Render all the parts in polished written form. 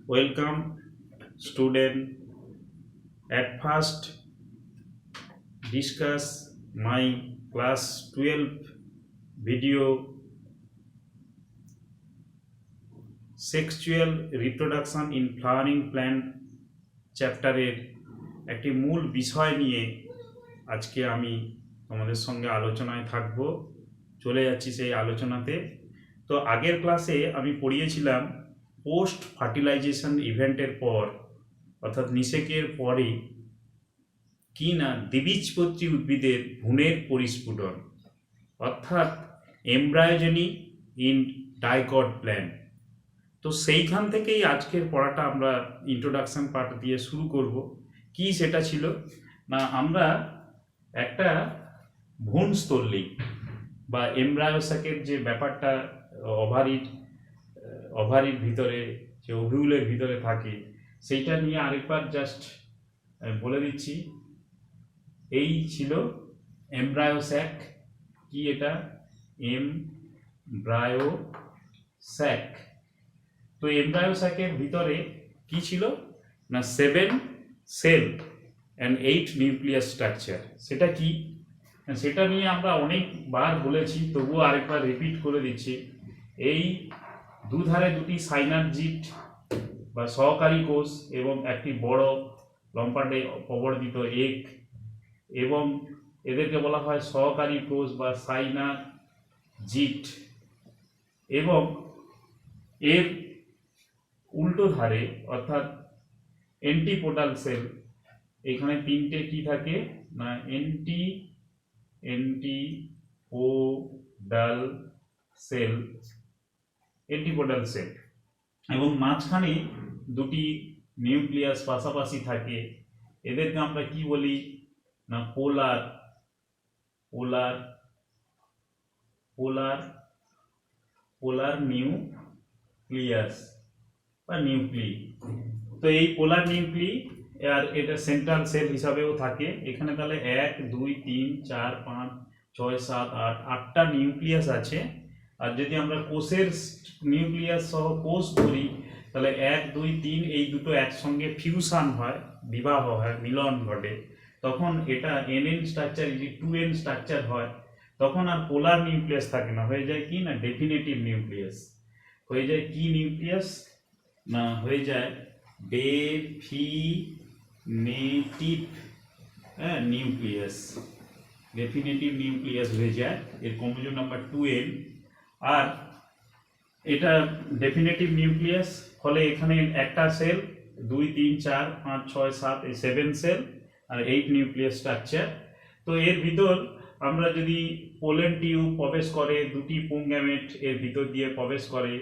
Welcome, student. At first, discuss my class 12 video sexual reproduction in flowering plant চ্যাপ্টারের একটি মূল বিষয় নিয়ে আজকে আমি তোমাদের সঙ্গে আলোচনায় থাকব। চলে যাচ্ছি সেই আলোচনাতে। তো আগের ক্লাসে আমি পড়িয়েছিলাম পোস্ট ফার্টিলাইজেশন ইভেন্টের পর অর্থাৎ নিষেকের পরে কি না দ্বিবীজপত্রী উদ্ভিদের ভ্রূণের পরিস্ফুটন অর্থাৎ এমব্রায়োজেনি ইন ডাইকট প্ল্যান্ট। তো সেইখান থেকেই আজকের পড়াটা আমরা ইন্ট্রোডাকশন পার্ট দিয়ে শুরু করব। কি সেটা ছিল না, আমরা একটা ভ্রূণস্থলী বা এমব্রায়োস্যাকের যে ব্যাপারটা ওভারির ভিতরে যে ওভিউলের ভিতরে থাকে সেইটা নিয়ে আরেকবার জাস্ট বলে দিচ্ছি। এই ছিল এমব্রায়োস্যাক। কি এটা? এমব্রায়োস্যাক। তো এমব্রায়োস্যাকের ভিতরে কি ছিল না 7 সেল অ্যান্ড 8 নিউক্লিয়াস স্ট্রাকচার। সেটা কি সেটা নিয়ে আমরা অনেকবার বলেছি, তবুও আরেকবার রিপিট করে দিচ্ছি। এই দুধারে দুটি সাইনার্জিট বা সহকারী কোষ এবং একটি বড় লম্বাটে প্রবর্ধিত এক, এবং এদেরকে বলা হয় সহকারী কোষ বা সাইনার্জিট। এবং এর উল্টো ধারে অর্থাৎ এন্টিপোডাল সেল, এখানে তিনটে কি থাকে না এন্টিপোডাল সেল এবং মাঝখানে দুটি নিউক্লিয়াস পাশাপাশি থাকে। এদেরকে আমরা কি বলি না পোলার পোলার পোলার পোলার নিউক্লিয়াস বা নিউক্লি। তো এই পোলার নিউক্লি আর এটা সেন্ট্রাল সেল হিসাবেও থাকে। এখানে তাহলে 1 2 3 4 5 6 7 8 8টা নিউক্লিয়াস আছে। আর যদি আমরা কোষের নিউক্লিয়াস সহ কোষ ধরি তাহলে 1 2 3 এই দুটো একসঙ্গে ফিউশন হয়, বিবাহ হয়, মিলন ঘটে। তখন এটা NN স্ট্রাকচার 2N স্ট্রাকচার হয়। তখন আর পোলার নিউক্লিয়াস থাকে না, হয়ে যায় কি না ডেফিনেটিভ নিউক্লিয়াস। হয়ে যায় কি নিউক্লিয়াস না হয়ে যায় ডেফিনেটিভ নিউক্লিয়াস। ডেফিনেটিভ নিউক্লিয়াস হয়ে যায়, এর ক্রোমোজোম নাম্বার 2N। আর এটা ডেফিনেটিভ নিউক্লিয়াস ফলে এখানে একটা সেল 2 3 4 5 6 7 এই 7 সেল আর 8 নিউক্লিয়াস স্ট্রাকচার। তো এর ভিতর আমরা যদি পোলেন টিউব প্রবেশ করে, দুটি পুংগ্যামেট এর ভিতর দিয়ে প্রবেশ করে,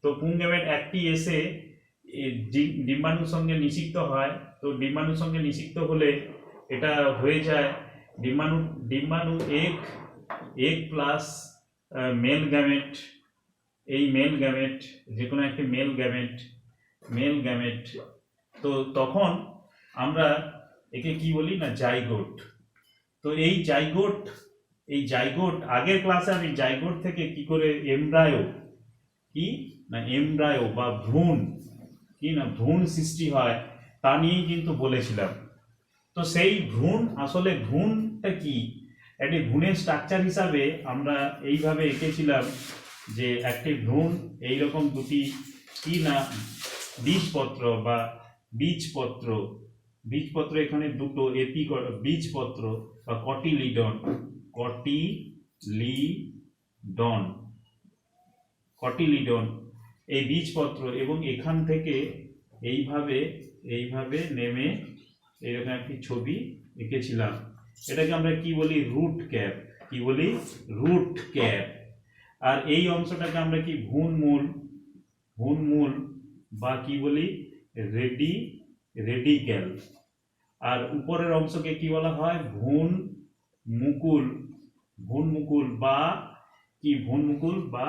তো পুংগ্যামেট একটি এসে ডিম্বাণুর সঙ্গে নিষিক্ত হয়। তো ডিম্বাণুর সঙ্গে নিষিক্ত হলে এটা হয়ে যায় ডিম্বাণু এক প্লাস মেল গ্যামেট। এই মেল গ্যামেট যে কোনো একটি মেল গ্যামেট। তো তখন আমরা একে কি বলি না জাইগোট। তো এই জাইগোট আগের ক্লাসে আমি জাইগোট থেকে কি করে এমব্রায়ো বা ভ্রূণ সৃষ্টি হয় তা নিয়েই কিন্তু বলেছিলাম। তো সেই আসলে ভ্রূণটা কি, একটি ভ্রূণের স্ট্রাকচার হিসাবে আমরা এইভাবে এঁকেছিলাম যে একটি ভ্রূণ এইরকম দুটি কি না বীজপত্র বা বীজপত্র এখানে দুটো বীজপত্র বা কটিলিডন এই বীজপত্র, এবং এখান থেকে এইভাবে নেমে এরকম একটি ছবি এঁকেছিলাম। এটাকে আমরা কি বলি রুট ক্যাপ। আর এই অংশটাকে আমরা কি ভ্রূণমূল বা কি বলি রেডিক্যাল। আর উপরের অংশকে কি বলা হয় ভ্রূণমুকুল বা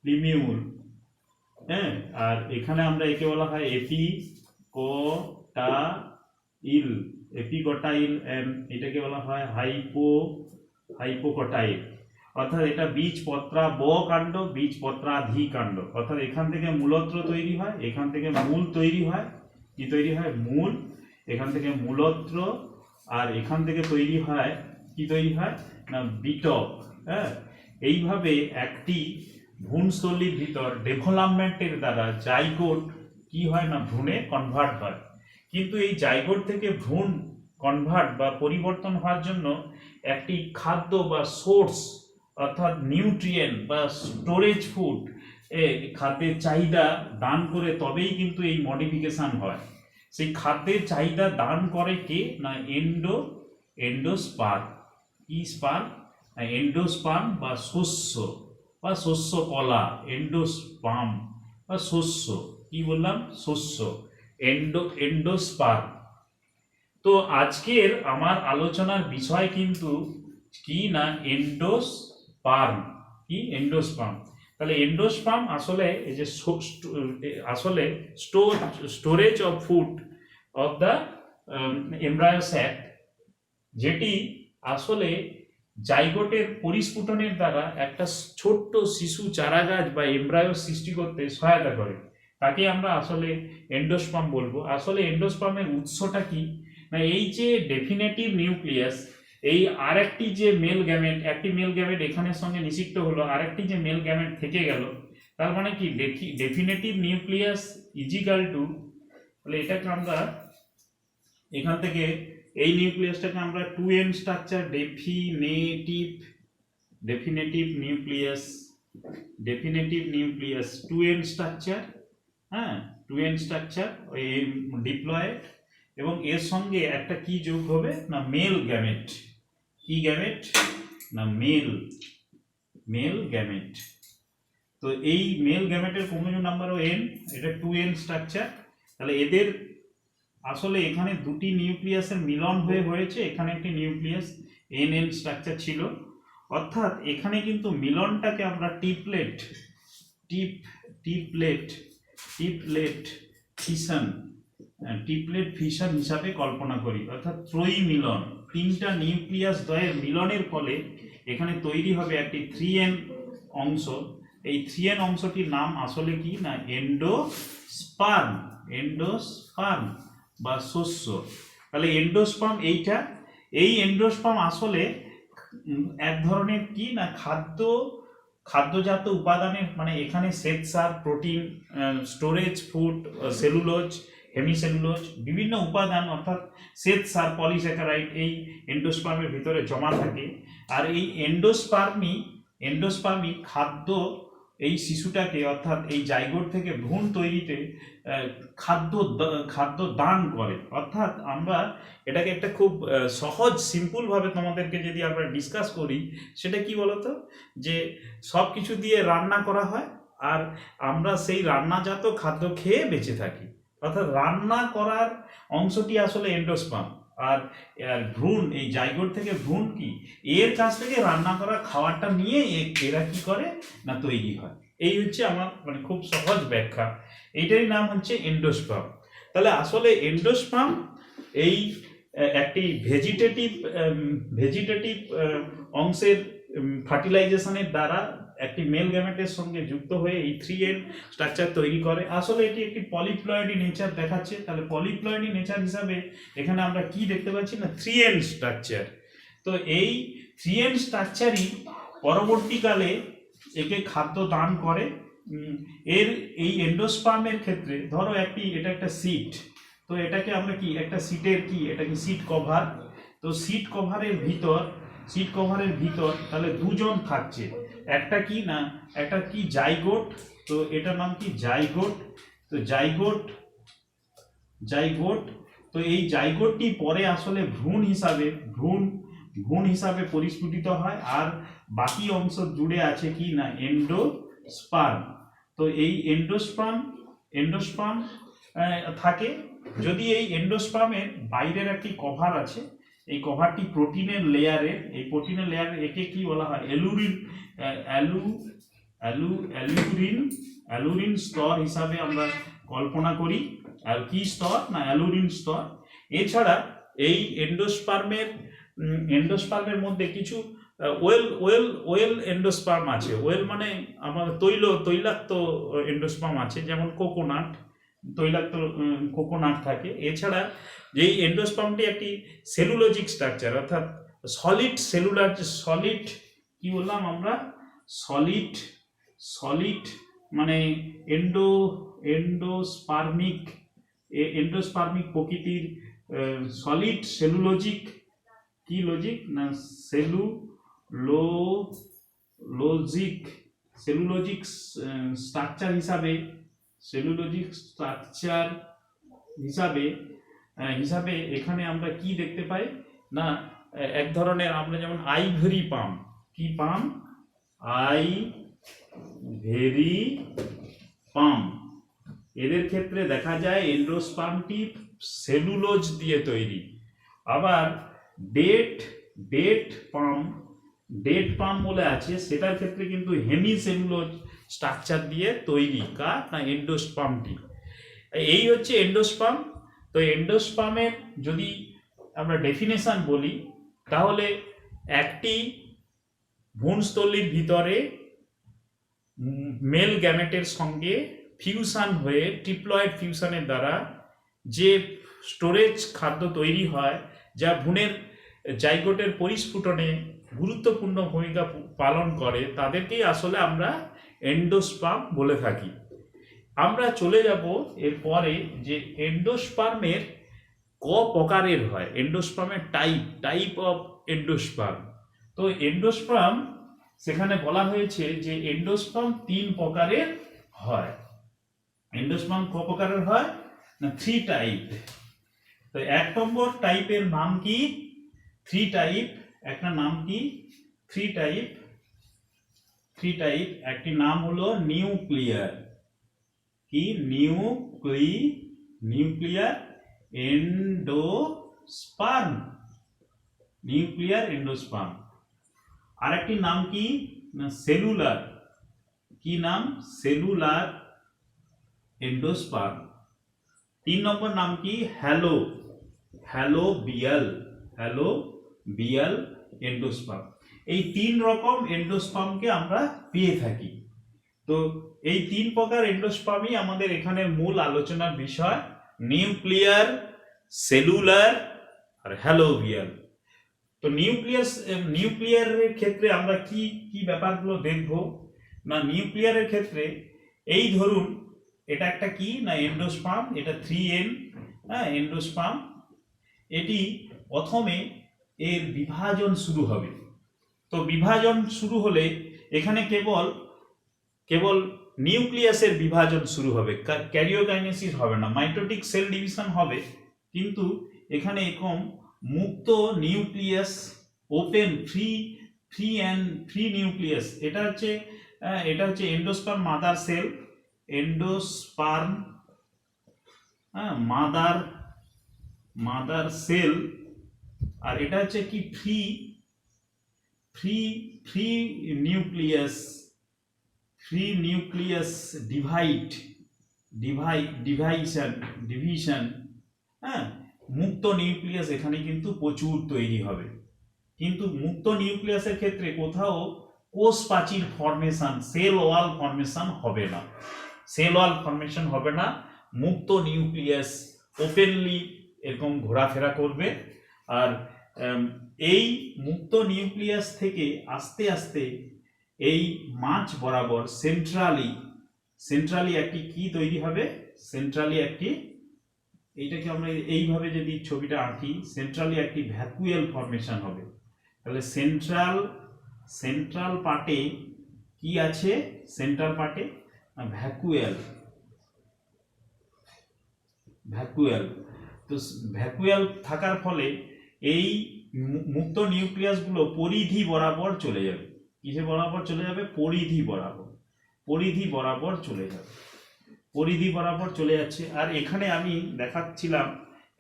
প্লিমিউল। হ্যাঁ, আর এখানে আমরা একে বলা হয় এপিকটাইল, এটাকে বলা হয় হাইপোকটাইল। অর্থাৎ এটা বীজপত্রাব কাণ্ড, বীজপত্রাধি কাণ্ড, অর্থাৎ এখান থেকে মূলত্র তৈরি হয়, এখান থেকে মূল তৈরি হয়, কি তৈরি হয়? মূল। এখান থেকে মূলত্র, আর এখান থেকে তৈরি হয় কি তৈরি হয় না বিটক। হ্যাঁ, এইভাবে একটি ভ্রূণস্থলীর ভিতর ডেভেলপমেন্টের দ্বারা জাইগোট কি হয় না ভ্রূণে কনভার্ট হয়। কিন্তু এই জাইগোট থেকে ভ্রূণ কনভার্ট বা পরিবর্তন হওয়ার জন্য একটি খাদ্য বা সোর্স অর্থাৎ নিউট্রিয়েন্ট বা স্টোরেজ ফুড খাদ্যের চাহিদা দান করে তবেই কিন্তু এই মডিফিকেশন হয়। সেই খাদ্যের চাহিদা দান করে কে না এন্ডোস্পার্ম। কি স্পার্ম? এন্ডোস্পার্ম বা শস্য কলা, এন্ডোস্পার্ম বা শস্য, কি বললাম? শস্য, এন্ডোস্পার্ম। তো আজকের আমার আলোচনার বিষয় কিন্তু কি না এন্ডোস্পার্ম। কি? এন্ডোস্পার্ম। তাহলে এন্ডোস্পার্ম আসলে এই যে আসলে storage of food of the embryo sac, যেটি আসলে জাইগোটের পরিস্ফুটনের দ্বারা একটা ছোট্ট শিশু চারাগাছ বা এমব্রায়ো সৃষ্টি করতে সহায়তা করে, তাকে আমরা আসলে এন্ডোস্পার্ম বলবো। আসলে এন্ডোস্পার্মের উৎসটা কি না এই যে ডেফিনেটিভ নিউক্লিয়াস, এই আরেকটি যে মেল গ্যামেট, একটি মেল গ্যামেট এখানের সঙ্গে নিষিক্ত হলো, আরেকটি যে মেল গ্যামেট থেকে গেল, তার মানে কি ডেফিনেটিভ নিউক্লিয়াস ইজিক্যাল টু, তাহলে এটাকে আমরা এখান থেকে এই নিউক্লিয়াসটাকে আমরা 2n structure definitive nucleus 2n structure, হ্যাঁ 2n স্ট্রাকচার ডিপ্লয়েড, এবং এর সঙ্গে একটা কি যোগ হবে না মেল গ্যামেট। কি গ্যামেট না মেল গ্যামেট। তো এই মেল গ্যামেটের ক্রোমোজোম নাম্বারও n, এটা 2n স্ট্রাকচার। তাহলে এদের আসলে এখানে দুটি নিউক্লিয়াসের মিলন হয়েছে, এখানে একটি নিউক্লিয়াস nn স্ট্রাকচার ছিল, অর্থাৎ এখানে কিন্তু মিলনটাকে আমরা টিপলেট ফিশন হিসাবে কল্পনা করি, অর্থাৎ ত্রয়ী মিলন, তিনটা নিউক্লিয়াস দ্বয়ের মিলনের ফলে এখানে তৈরি হবে একটি 3n অংশ। এই 3n অংশটির নাম আসলে কি না এন্ডোস্পার্ম বা শস্য। তাহলে এন্ডোস্পার্ম এই এন্ডোস্পার্ম আসলে এক ধরনের কি না খাদ্যজাত উপাদানের, মানে এখানে শ্বেতসার, protein, storage food, cellulose, hemicellulose, বিভিন্ন উপাদান অর্থাৎ শ্বেতসার, পলিস্যাকারাইড এই এন্ডোস্পার্মের ভিতরে জমা থাকে। আর এই এন্ডোস্পার্মই খাদ্য এই শিশুটাকে অর্থাৎ এই জাইগোট থেকে ভ্রূণ তৈরিতে খাদ্য দান করে। অর্থাৎ আমরা এটাকে একটা খুব সহজ সিম্পল ভাবে তোমাদেরকে যদি আমরা ডিসকাস করি, সেটা কি বলতো, যে সব কিছু দিয়ে রান্না করা হয় আর আমরা সেই রান্নাজাত খাদ্য খেয়ে বেঁচে থাকি, অর্থাৎ রান্না করার অংশটি আসলে এন্ডোস্পার্ম। আর ভ্রূণ, এই জাইগোট থেকে ভ্রূণ কি এর কাছ থেকে রান্না করা খাবারটা নিয়ে এরা কি করে না তৈরি হয়। এই হচ্ছে আমার মানে খুব সহজ ব্যাখ্যা, এইটারই নাম হচ্ছে এন্ডোস্পার্ম। তাহলে আসলে এন্ডোস্পার্ম এই একটি ভেজিটেটিভ অংশের ফার্টিলাইজেশনের দ্বারা একটি মেল গ্যামেটের সঙ্গে যুক্ত হয়ে এই 3n স্ট্রাকচার তৈরি করে। আসলে এটি একটি পলিপ্লয়েডি নেচার দেখাচ্ছে। তাহলে পলিপ্লয়েডি নেচার হিসাবে এখানে আমরা কি দেখতে পাচ্ছি না 3n স্ট্রাকচার। তো এই 3n স্ট্রাকচারই পরবর্তীকালে একে খাদ্য দান করে। এই এন্ডোস্পার্মের ক্ষেত্রে ধরো এটা একটা সিট, তো এটাকে আমরা কি একটা সিটের কি এটাকে সিট কভার, তো সিট কভারের ভিতর তাহলে দুজন থাকছে, একটা কি জাইগোট, তো এটার নাম কি জাইগোট। তো জাইগোট তো এই জাইগোটটি পরে আসলে ভ্রূণ হিসাবে পরিস্ফুটিত হয়, আর বাকি অংশ জুড়ে আছে কি না এন্ডোস্পার্ম। তো এই এন্ডোস্পার্ম থাকে। যদি এই এন্ডোস্পার্মের বাইরের একটি কভার আছে, এই কভারটি প্রোটিনের লেয়ারের, একে কি বলা হয় অ্যালুরিন স্তর হিসাবে আমরা কল্পনা করি। আর কি স্তর না অ্যালুরিন স্তর। এছাড়া এই এন্ডোস্পার্মের মধ্যে কিছু ওয়েল এন্ডোস্পার্ম আছে। ওয়েল মানে আমার তৈলাক্ত এন্ডোস্পার্ম আছে, যেমন তৈলাক্ত কোকোনাট থাকে। এছাড়া যেই এন্ডোস্পার্মটি একটি সেলুলোজিক স্ট্রাকচার, অর্থাৎ সলিড কি বললাম আমরা, সলিড মানে এন্ডোস্পার্মিক প্রকৃতির সলিড সেলুলোজিক সেলুলোজিক স্ট্রাকচার হিসাবে এখানে আমরা কি দেখতে পাই না, এক ধরনের আমরা যেমন আইভরি পাম, কি পাম, আইভেরি পাম, এদের ক্ষেত্রে দেখা যায় এন্ডোস্পার্মটি সেলুলোজ দিয়ে তৈরি। আবার ডেট পাম বলে আছে, সেটার ক্ষেত্রে কিন্তু হেমি সেলুলোজ স্ট্রাকচার দিয়ে তৈরি, না এন্ডোস্পার্মটি। এই হচ্ছে এন্ডোস্পার্ম। তো এন্ডোস্পার্মের যদি আমরা ডেফিনেশন বলি, তাহলে একটি ভ্রূণস্থলীর ভিতরে মেল গ্যামেটের সঙ্গে ফিউশন হয়ে ট্রিপ্লয়েড ফিউশনের দ্বারা যে স্টোরেজ খাদ্য তৈরি হয়, যা ভ্রূণের জাইগোটের পরিস্ফুটনে গুরুত্বপূর্ণ ভূমিকা পালন করে, তাদেরকেই আসলে আমরা এন্ডোস্পার্ম বলে থাকি। আমরা চলে যাব এরপরে যে এন্ডোস্পার্মের প্রকারের হয়, এন্ডোস্পার্মের টাইপ অফ এন্ডোস্পার্ম। তো এন্ডোস্পার্ম সেখানে বলা হয়েছে যে এন্ডোস্পার্ম 3 প্রকারের হয়। এন্ডোস্পার্ম ক প্রকারের হয় না, 3 টাইপ। তো 1 নম্বর টাইপের নাম কি, 3 টাইপ, একটা নাম কি 3 টাইপ। একটি নাম হলো নিউক্লিয়ার, কি নিউক্লিয়ার এন্ডোস্পার্ম। আরেকটি নাম কি না সেলুলার, কি নাম, সেলুলার এন্ডোস্পার্ম। 3 নম্বর নাম কি হ্যালোবিয়াল এন্ডোস্পার্ম। এই 3 রকম এন্ডোস্পার্মকে আমরা পেয়ে থাকি। তো এই 3 প্রকার এন্ডোস্পার্মই আমাদের এখানে মূল আলোচনার বিষয়, নিউক্লিয়ার, সেলুলার আর হ্যালোবিয়াল। তো নিউক্লিয়ারের ক্ষেত্রে আমরা কি ব্যাপারগুলো দেখব না, নিউক্লিয়ারের ক্ষেত্রে এই ধরুন এটা একটা কি না এন্ডোস্পার্ম, এটা 3N এন্ডোস্পার্ম। এটি প্রথমে এর বিভাজন শুরু হবে। তো বিভাজন শুরু হলে এখানে কেবল নিউক্লিয়াসের বিভাজন শুরু হবে, ক্যারিওকাইনেসিস হবে না, মাইটোটিক সেল ডিভিশন হবে, কিন্তু এখানে এরকম মুক্ত নিউক্লিয়াস, ওপেন ফ্রি নিউক্লিয়াস, এটা হচ্ছে endosperm mother cell, mother cell. আর এটা হচ্ছে কি ফ্রি নিউক্লিয়াস ডিভিশন। মুক্ত নিউক্লিয়াস এখানে কিন্তু প্রচুর তৈরি হবে, কিন্তু মুক্ত নিউক্লিয়াসের ক্ষেত্রে কোথাও কোষ প্রাচীর ফর্মেশন, সেল ওয়াল ফর্মেশন হবে না। মুক্ত নিউক্লিয়াস ওপেনলি এরকম ঘোরাফেরা করবে। আর এই মুক্ত নিউক্লিয়াস থেকে আস্তে আস্তে এই মাঝ বরাবর সেন্ট্রালি একটি কি তৈরি হবে, এইটাকে আমরা এইভাবে যদি ছবিটা আঁকি, সেন্ট্রালি একটি ভ্যাকুয়াল ফর্মেশন হবে। তাহলে সেন্ট্রাল পার্টে কি আছে, সেন্ট্রাল পার্টে ভ্যাকুয়াল। তো ভ্যাকুয়াল থাকার ফলে এই মুক্ত নিউক্লিয়াসগুলো পরিধি বরাবর চলে যাবে। কিসে বরাবর চলে যাবে, পরিধি বরাবর চলে যাচ্ছে। আর এখানে আমি দেখাচ্ছিলাম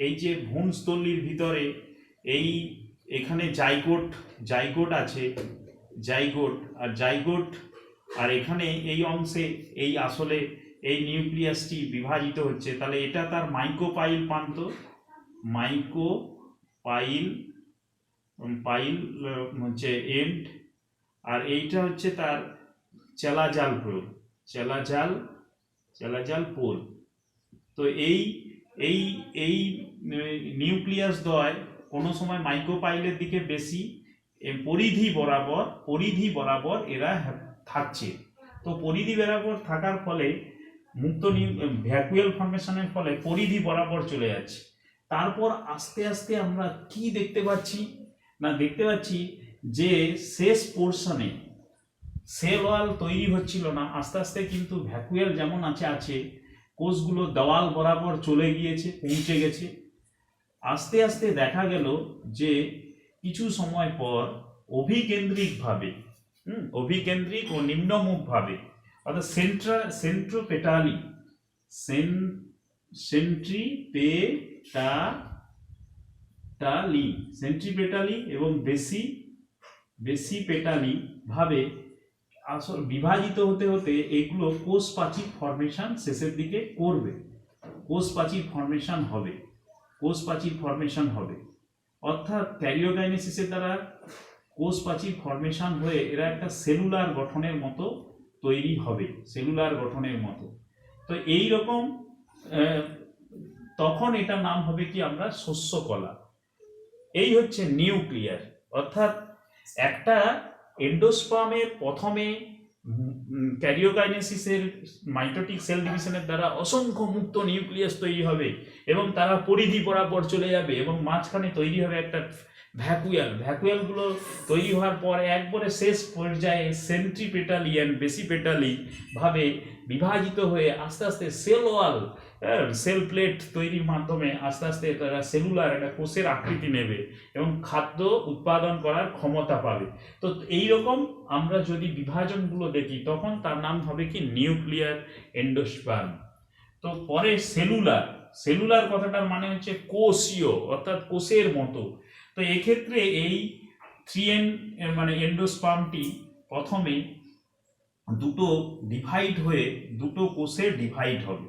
এই যে ভ্রূণস্থলীর ভিতরে এখানে জাইগোট আছে, আর এখানে এই অংশে আসলে এই নিউক্লিয়াসটি বিভাজিত হচ্ছে। তাহলে এটা তার মাইক্রোপাইল প্রান্ত, পাইল হচ্ছে এন্ড, আর এইটা হচ্ছে তার চেলাজাল পোল, চেলাজাল পোল। তো এই এই এই নিউক্লিয়াস দ্বয় কোনো সময় মাইক্রোপাইলের দিকে বেশি পরিধি বরাবর এরা থাকছে। তো পরিধি বরাবর থাকার ফলে মুক্ত ভ্যাকুয়াল ফর্মেশনের ফলে পরিধি বরাবর চলে যাচ্ছে। তারপর আস্তে আস্তে আমরা কি দেখতে পাচ্ছি না, দেখতে পাচ্ছি যে শেষ পোর্শনে সেল ওয়াল তৈরি হচ্ছিল না, আস্তে আস্তে কিন্তু ভ্যাকুয়াল যেমন আছে কোষগুলো দেওয়াল বরাবর চলে গিয়েছে, পৌঁছে গেছে। আস্তে আস্তে দেখা গেল যে কিছু সময় পর অভিকেন্দ্রিক ও নিম্নমুখভাবে, অর্থাৎ সেন্ট্রিপেটালি এবং বেশি পেটালি ভাবে আসল বিভাজিত হতে হতে এগুলো কোষ প্রাচীর ফর্মেশন শেষের দিকে করবে, কোষ প্রাচীর ফর্মেশন হবে। অর্থাৎ ক্যারিওকাইনেসিসের দ্বারা কোষ প্রাচীর ফর্মেশন হয়ে এরা একটা সেলুলার গঠনের মতো তৈরি হবে, তো এই রকম তখন এটার নাম হবে কি আমরা শস্যকলা। এই হচ্ছে নিউক্লিয়ার। অর্থাৎ একটা এন্ডোস্পার্মের প্রথমে ক্যারিওকাইনেসিসের মাইটোটিক সেল ডিভিশনের দ্বারা অসংখ্য মুক্ত নিউক্লিয়াস তৈরি হবে এবং তারা পরিধি বরাবর চলে যাবে এবং মাঝখানে তৈরি হবে একটা ভ্যাকুয়ালগুলো তৈরি হওয়ার পর একবারে শেষ পর্যায়ে সেন্ট্রিপেটালি অ্যান্ড বেসিপেটালি ভাবে বিভাজিত হয়ে আস্তে আস্তে সেল প্লেট তৈরির মাধ্যমে আস্তে আস্তে তারা সেলুলার একটা কোষের আকৃতি নেবে এবং খাদ্য উৎপাদন করার ক্ষমতা পাবে। তো এইরকম আমরা যদি বিভাজনগুলো দেখি তখন তার নাম হবে কি নিউক্লিয়ার এন্ডোস্পার্ম। তো পরে সেলুলার কথাটার মানে হচ্ছে কোষীয়, অর্থাৎ কোষের মতো। তো এক্ষেত্রে এই 3N মানে এন্ডোস্পার্মটি প্রথমে দুটো কোষে ডিভাইড হবে।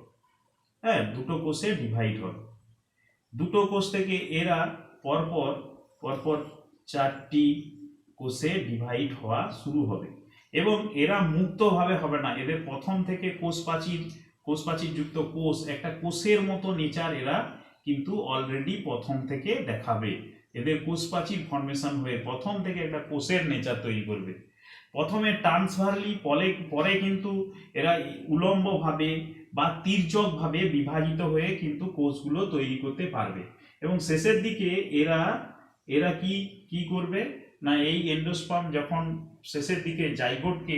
দুটো কোষ থেকে এরা পরপর 4টি কোষে ডিভাইড হওয়া শুরু হবে এবং এরা মুক্তভাবে হবে না। এদের প্রথম থেকে কোষ প্রাচীর যুক্ত কোষ, একটা কোষের মতো নেচার এরা কিন্তু অলরেডি প্রথম থেকে দেখাবে। এদের কোষ প্রাচীর ফর্মেশন হয়ে প্রথম থেকে একটা কোষের নেচার তৈরি করবে। প্রথমে ট্রান্সভার্সলি, পরে কিন্তু এরা উলম্বভাবে বা তির্যকভাবে বিভাজিত হয়ে কিন্তু কোষগুলো তৈরি করতে পারবে এবং শেষের দিকে এরা কি করবে না, এই এন্ডোস্পার্ম যখন শেষের দিকে জাইগোটকে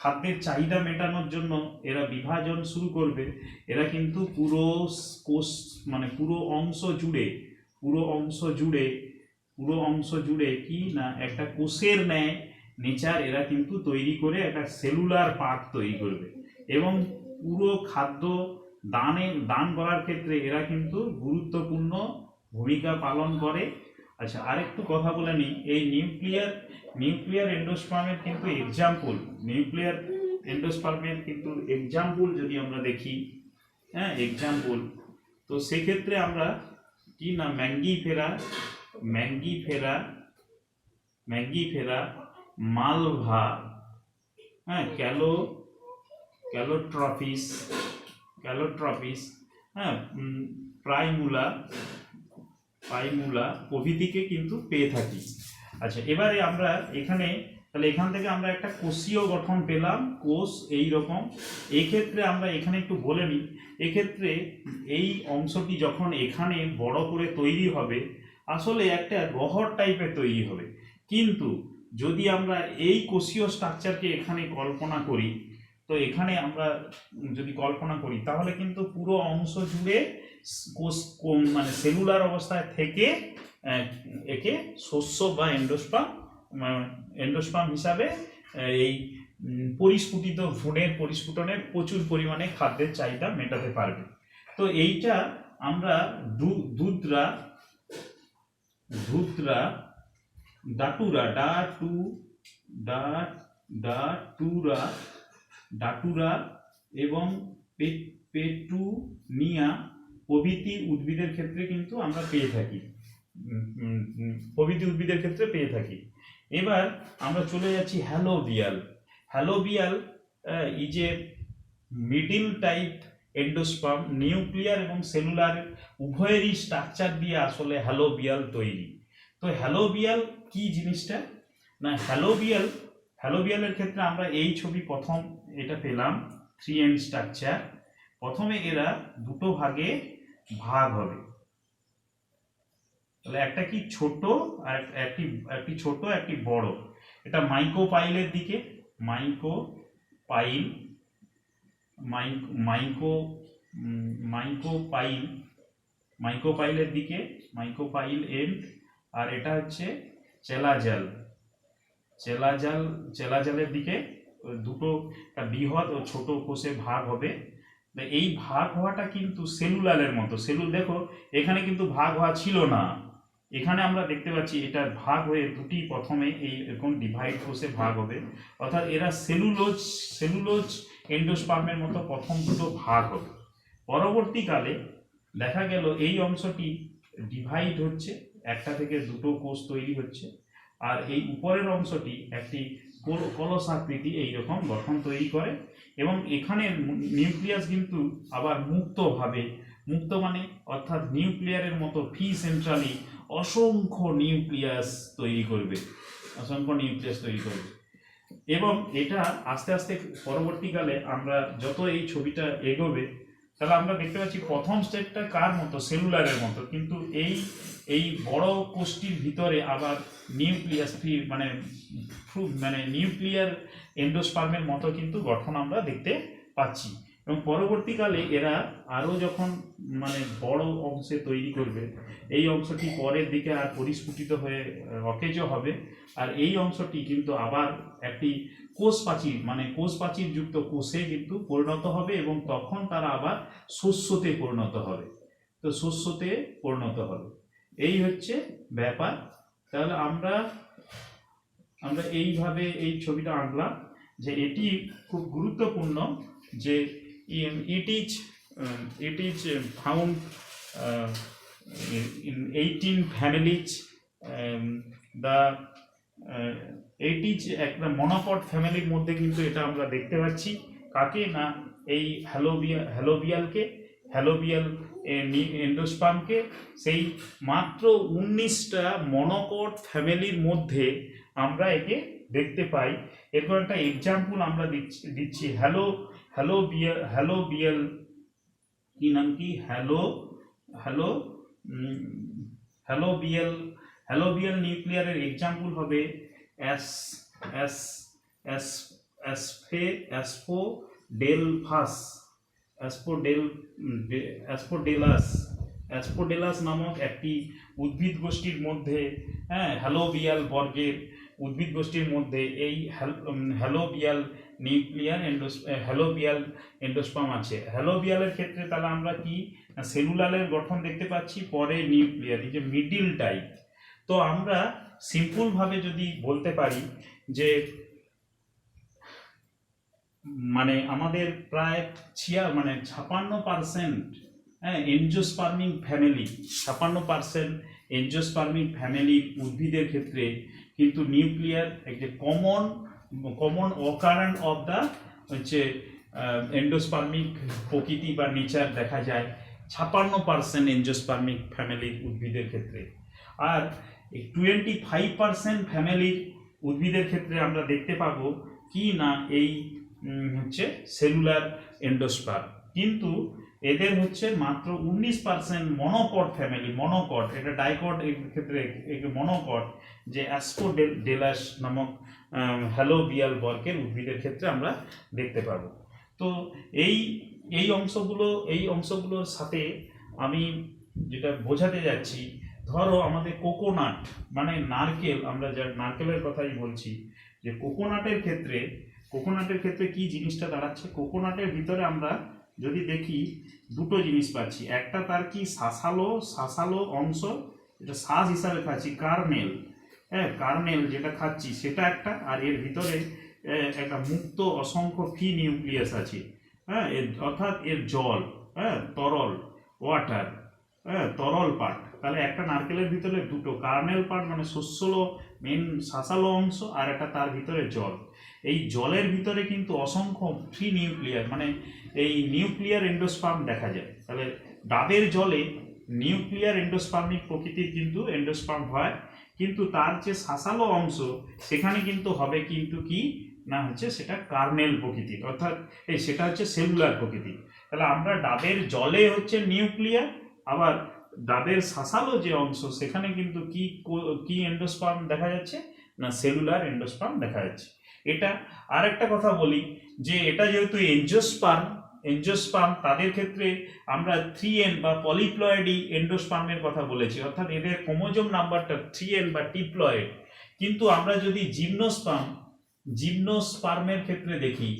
খাদ্যের চাহিদা মেটানোর জন্য এরা বিভাজন শুরু করবে, এরা কিন্তু পুরো কোষ মানে পুরো অংশ জুড়ে কি না একটা কোষের ন্যায় নেচার এরা কিন্তু তৈরি করে একটা সেলুলার পার্ট তৈরি করবে এবং পুরো খাদ্য দান করার ক্ষেত্রে এরা কিন্তু গুরুত্বপূর্ণ ভূমিকা পালন করে। আচ্ছা, আরেকটু কথা বলে নিই, এই নিউক্লিয়ার এন্ডোস্পার্মের কিন্তু এক্সাম্পল যদি আমরা দেখি, এক্সাম্পল, তো সেক্ষেত্রে আমরা কি না ম্যাঙ্গিফেরা, মালভা, ক্যালোট্রপিস, প্রাইমুলা প্রভৃতিকে কিন্তু পেয়ে থাকি। আচ্ছা, এবারে আমরা এখান থেকে আমরা একটা কোষীয় গঠন পেলাম, কোষ এই রকম। এক্ষেত্রে আমরা এখানে একটু বলে নিই, এক্ষেত্রে এই অংশটি যখন এখানে বড় করে তৈরি হবে আসলে একটা গহ্বর টাইপের তৈরি হবে, কিন্তু যদি আমরা এই কোষীয় স্ট্রাকচারকে এখানে কল্পনা করি, তো এখানে আমরা যদি কল্পনা করি তাহলে কিন্তু পুরো অংশ জুড়ে কোষ মানে সেলুলার অবস্থায় থেকে একে শস্য বা এন্ডোস্পার্ম হিসাবে এই পরিস্ফুটনে প্রচুর পরিমাণে খাদ্যের চাহিদা মেটাতে পারবে। তো এইটা আমরা ডাটুরা এবং পেটুনিয়া প্রভৃতি উদ্ভিদের ক্ষেত্রে কিন্তু আমরা পেয়ে থাকি। প্রভৃতি উদ্ভিদের ক্ষেত্রে পেয়ে থাকি। এবার আমরা চলে যাচ্ছি helobial. Helobial is a middle type endosperm, nuclear এবং সেলুলার উভয়েরই স্ট্রাকচার দিয়ে আসলে হ্যালোবিয়াল তৈরি। তো হ্যালোবিয়াল কি জিনিসটা না, হ্যালোবিয়ালের ক্ষেত্রে আমরা এই ছবি প্রথম এটা পেলাম 3 স্ট্রাকচার। প্রথমে এরা দুটো ভাগে ভাগ হবে, তাহলে একটা কি ছোট আর একটি ছোট একটি বড়। এটা মাইকোপাইলের দিকে, মাইকোপাইল মাইকো মাইকোপাইল মাইকোপাইলের দিকে, মাইকোপাইল এন্ড। আর এটা হচ্ছে চেলাজালের দিকে। দুটো বৃহৎ ও ছোট কোষে ভাগ হবে। এই ভাগ হওয়াটা কিন্তু সেলুলারের মতো। দেখো এখানে কিন্তু ভাগ হওয়া ছিল না, এখানে আমরা দেখতে পাচ্ছি এটা ভাগ হয়ে দুটি প্রথমে এই এরকম ডিভাইড কোষে ভাগ হবে, অর্থাৎ এরা সেলুলোজ এন্ডোস্পার্মের মতো প্রথম দুটো ভাগ হবে। পরবর্তীকালে দেখা গেল এই অংশটি ডিভাইড হচ্ছে, একটা থেকে দুটো কোষ তৈরি হচ্ছে, আর এই উপরের অংশটি একটি কলসাকৃতি এইরকম গঠন তৈরি করে। এবং এখানে নিউক্লিয়াস কিন্তু আবার মুক্ত মানে অর্থাৎ নিউক্লিয়ারের মতো সেন্ট্রালি অসংখ্য নিউক্লিয়াস তৈরি করবে। এবং এটা আস্তে আস্তে পরবর্তীকালে আমরা যত এই ছবিটা এগোবে, তাহলে আমরা দেখতে পাচ্ছি প্রথম স্টেপটা কার মতো, সেলুলারের মতো, কিন্তু এই বড় কোষটির ভিতরে আবার নিউক্লিয়াস মানে নিউক্লিয়ার এন্ডোস্পার্মের মতো কিন্তু গঠন আমরা দেখতে পাচ্ছি। এবং পরবর্তীকালে এরা আরও যখন মানে বড় অংশে তৈরি করবে, এই অংশটি পরের দিকে আর পরিস্ফুটিত হয়ে অকেজ হবে, আর এই অংশটি কিন্তু আবার একটি কোষ প্রাচীর যুক্ত কোষে কিন্তু পরিণত হবে, এবং তখন তারা আবার শস্যতে পরিণত হবে। এই হচ্ছে ব্যাপার। তাহলে আমরা এইভাবে এই ছবিটা আঁকলাম যে এটি খুব গুরুত্বপূর্ণ, যে it is found in 18 families. it is একটা মনোকট ফ্যামিলির মধ্যে কিন্তু এটা আমরা দেখতে পাচ্ছি। কাকে না, এই হ্যালোবিয়াল এন্ডোস্পার্মকে সেই মাত্র 19টা মনোকট ফ্যামিলির মধ্যে আমরা একে দেখতে পাই। এরপর একটা এক্সাম্পল আমরা দিচ্ছি হ্যালোবিয়াল কি নাম কি, হ্যালোবিয়াল নিউক্লিয়ারের এক্সাম্পল হবে অ্যাসপোডেলাস নামক একটি উদ্ভিদ গোষ্ঠীর মধ্যে, হ্যালোবিয়াল বর্গের উদ্ভিদ গোষ্ঠীর মধ্যে এই হ্যালোবিয়াল এন্ডোস্পার্ম আছে। হ্যালোবিয়ালের ক্ষেত্রে তাহলে আমরা কি সেলুলারের গঠন দেখতে পাচ্ছি, পরে নিউক্লিয়ার, এই যে মিডিল টাইপ। তো আমরা সিম্পল ভাবে যদি বলতে পারি যে মানে আমাদের প্রায় 56% এনজিওস্পার্মিং ফ্যামিলি, 56% এনজিওস্পার্মিং ফ্যামিলির উদ্ভিদের ক্ষেত্রে কিন্তু নিউক্লিয়ার একটি কমন অকারেন্স অফ দ্য হচ্ছে এন্ডোস্পার্মিক প্রকৃতি বা নেচার দেখা যায় 56% এনজিওস্পার্মিক ফ্যামিলির উদ্ভিদের ক্ষেত্রে। আর 25% ফ্যামিলির উদ্ভিদের ক্ষেত্রে আমরা দেখতে পাবো কি না এই হচ্ছে সেলুলার এন্ডোস্পার্ম, কিন্তু এদের হচ্ছে মাত্র 19% মনোকট ফ্যামিলি। মনোকট, এটা ডাইকট এর ক্ষেত্রে মনোকট, যে অ্যাসপোডেলাস নামক হ্যালোবিয়াল বর্গের উদ্ভিদের ক্ষেত্রে আমরা দেখতে পাবো। তো এই অংশগুলোর সাথে আমি যেটা বোঝাতে যাচ্ছি, ধরো আমাদের কোকোনাট মানে নারকেল, আমরা যা নারকেলের কথাই বলছি, যে কোকোনাটের ক্ষেত্রে কি জিনিসটা দাঁড়াচ্ছে, কোকোনাটের ভিতরে আমরা যদি দেখি দুটো জিনিস পাচ্ছি। একটা তার কি শাঁসালো অংশ, এটা শ্বাস হিসাবে খাচ্ছি, কার্নেল যেটা খাচ্ছি সেটা একটা, আর এর ভিতরে একটা মুক্ত অসংখ্য ফ্রি নিউক্লিয়াস আছে, অর্থাৎ এর জল, তরল ওয়াটার। হ্যাঁ, তরল পার্ট, তাহলে একটা নারকেলের ভিতরে দুটো কার্নেল পার্ট মানে শস্যলো মেন শাঁসালো অংশ, আর একটা তার ভিতরে জল। এই জলের ভিতরে কিন্তু অসংখ্য ফ্রি নিউক্লিয়ার মানে এই নিউক্লিয়ার এন্ডোস্পার্ম দেখা যায়। তাহলে ডাবের জলে নিউক্লিয়ার এন্ডোস্পার্মিক প্রকৃতির কিন্তু এন্ডোস্পার্ম হয়, কিন্তু তার যে শাঁসালো অংশ সেখানে কিন্তু হবে কিন্তু কি না হচ্ছে সেটা কার্নেল প্রকৃতির, অর্থাৎ সেটা হচ্ছে সেলুলার প্রকৃতি। তাহলে আমরা ডাবের জলে হচ্ছে নিউক্লিয়ার, আবার ডাবের শাঁসালো যে অংশ সেখানে কিন্তু কি এন্ডোস্পার্ম দেখা যাচ্ছে না সেলুলার এন্ডোস্পার্ম দেখা যাচ্ছে। এটা আর একটা কথা বলি যে এটা যেহেতু এনজিওস্পার্ম তাদের ক্ষেত্রে আমরা 3N বা পলিপ্লয়েডি এন্ডোস্পার্মের কথা বলেছি, অর্থাৎ এদের ক্রোমোজোম নাম্বারটা 3N বা টিপ্লয়েড। কিন্তু আমরা যদি জিমনোস্পার্মের ক্ষেত্রে দেখি,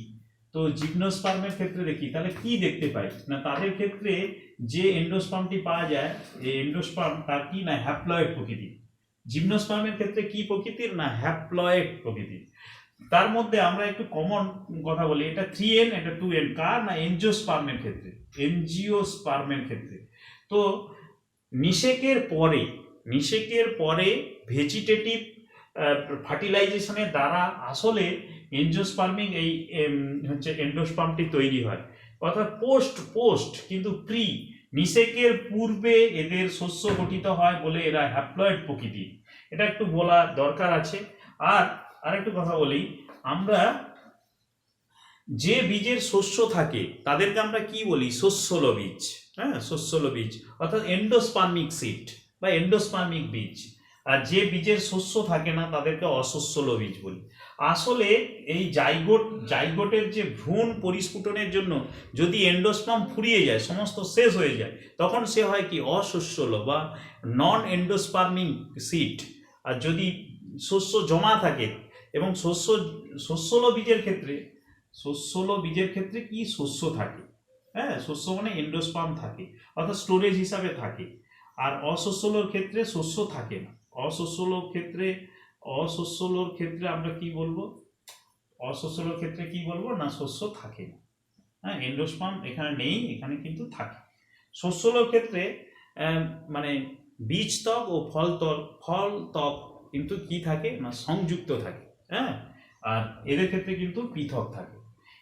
তো জিমনোস্পার্মের ক্ষেত্রে দেখি তাহলে কি দেখতে পাই না তাদের ক্ষেত্রে যে এন্ডোস্পার্মটি পাওয়া যায় এই এন্ডোস্পার্ম তার কি না হ্যাপ্লয়েড প্রকৃতির। জিমনোস্পার্মের ক্ষেত্রে কি প্রকৃতির না হ্যাপ্লয়েড প্রকৃতির। তার মধ্যে আমরা একটু কমন কথা বলি, এটা 3N এটা 2N কার না এনজিওস্পার্মের ক্ষেত্রে। তো নিষেকের পরে ভেজিটেটিভ ফার্টিলাইজেশনের দ্বারা আসলে এনজিওস্পার্মিং এই হচ্ছে এন্ডোস্পার্মটি তৈরি হয়, অর্থাৎ পোস্ট কিন্তু প্রি নিষেকের পূর্বে এদের শস্য গঠিত হয় বলে এরা হ্যাপ্লয়েড প্রকৃতি, এটা একটু বলা দরকার আছে। আর আরেকটু কথা বলি, আমরা যে বীজের শস্য থাকে তাদেরকে আমরা কি বলি শস্যল বীজ। হ্যাঁ, শস্যল বীজ অর্থাৎ এন্ডোস্পার্মিক সিড বা এন্ডোস্পার্মিক বীজ। আর যে বীজের শস্য থাকে না তাদেরকে অশস্যল বীজ বলি। আসলে এই জাইগোটের যে ভ্রূণ পরিস্ফুটনের জন্য যদি এন্ডোস্পার্ম ফুরিয়ে যায়, সমস্ত শেষ হয়ে যায়, তখন সে হয় কি অশস্যল বা নন এন্ডোস্পার্মিং সিড। আর যদি শস্য জমা থাকে এবং শস্যল বীজের ক্ষেত্রে কি শস্য থাকে, হ্যাঁ শস্য মানে এন্ডোস্পার্ম থাকে অর্থাৎ স্টোরেজ হিসাবে থাকে। আর অশস্যলর ক্ষেত্রে শস্য থাকে না। অশস্যলর ক্ষেত্রে আমরা কি বলবো, অশস্যলর ক্ষেত্রে কি বলবো না শস্য থাকে না। হ্যাঁ, এন্ডোস্পার্ম এখানে নেই, এখানে কিন্তু থাকে। শস্যলর ক্ষেত্রে মানে বীজত্বক ও ফলত্বক কিন্তু কি থাকে না সংযুক্ত থাকে। হ্যাঁ, আর এদের ক্ষেত্রে কিন্তু পৃথক থাকে।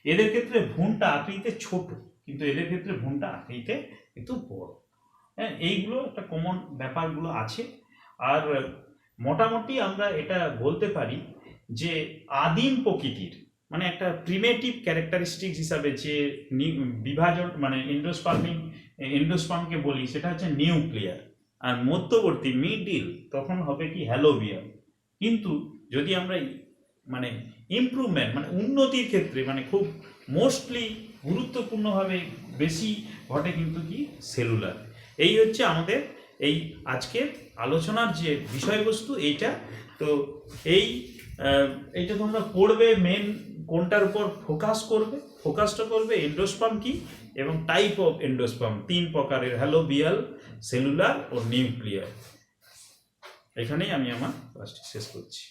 এদের ক্ষেত্রে ভ্রূণটা আকৃতিতে ছোট, কিন্তু এদের ক্ষেত্রে ভ্রূণটা আকৃতিতে একটু বড়। হ্যাঁ, এইগুলো একটা কমন ব্যাপারগুলো আছে। আর মোটামুটি আমরা এটা বলতে পারি যে আদিম প্রকৃতির মানে একটা প্রিমেটিভ ক্যারেক্টারিস্টিক্স হিসাবে যে বিভাজন মানে এন্ডোস্পার্মকে বলি সেটা হচ্ছে নিউক্লিয়ার, আর মধ্যবর্তী মিডিল তখন হবে কি হ্যালোবিয়াল। কিন্তু যদি আমরা মানে ইমপ্রুভমেন্ট মানে উন্নতির ক্ষেত্রে মানে খুব মোস্টলি গুরুত্বপূর্ণভাবে বেশি ঘটে কিন্তু কি সেলুলার। এই হচ্ছে আমাদের এই আজকের আলোচনার যে বিষয়বস্তু এইটা। তো এইটা তোমরা পড়বে, মেন কোনটার উপর ফোকাসটা করবে এন্ডোস্পার্ম কি এবং টাইপ অফ এন্ডোস্পার্ম 3 প্রকারের, হ্যালোবিয়াল, সেলুলার ও নিউক্লিয়ার। এখানেই আমি আমার ক্লাসটি শেষ করছি।